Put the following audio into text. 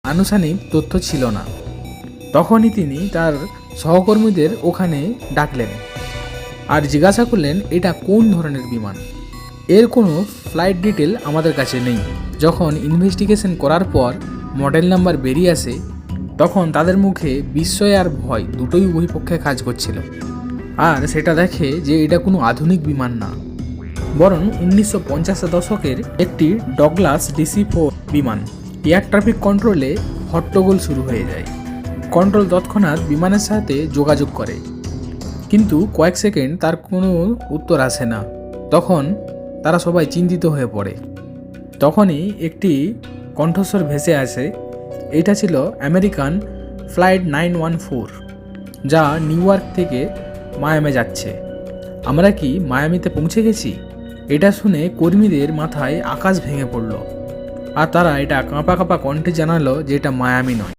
আনুষ্ঠানিক তথ্য ছিল না। তখনই তিনি তার সহকর্মীদের ওখানে ডাকলেন আর জিজ্ঞাসা করলেন এটা কোন ধরনের বিমান, এর কোনো ফ্লাইট ডিটেল আমাদের কাছে নেই। যখন ইনভেস্টিগেশন করার পর মডেল নাম্বার বেরিয়ে আসে, তখন তাদের মুখে বিস্ময় আর ভয় দুটোই উভয় পক্ষে কাজ করছিল। আর সেটা দেখে যে এটা কোনো আধুনিক বিমান না, বরং 1950 দশকের একটি ডগলাস DC-4 বিমান। এয়ার ট্রাফিক কন্ট্রোলে হট্টগোল শুরু হয়ে যায়। কন্ট্রোল তৎক্ষণাৎ বিমানের সাথে যোগাযোগ করে, কিন্তু কয়েক সেকেন্ড তার কোনো উত্তর আসে না। তখন তারা সবাই চিন্তিত হয়ে পড়ে। তখনই একটি কণ্ঠস্বর ভেসে আসে। এটা ছিল আমেরিকান ফ্লাইট 914, যা নিউ ইয়র্ক থেকে মায়ামে যাচ্ছে। আমরা কি মায়ামিতে পৌঁছে গেছি? এটা শুনে কর্মীদের মাথায় আকাশ ভেঙে পড়ল, আর তারা এটা কাঁপা কাঁপা কণ্ঠে জানালো যে এটা মায়ামি নয়,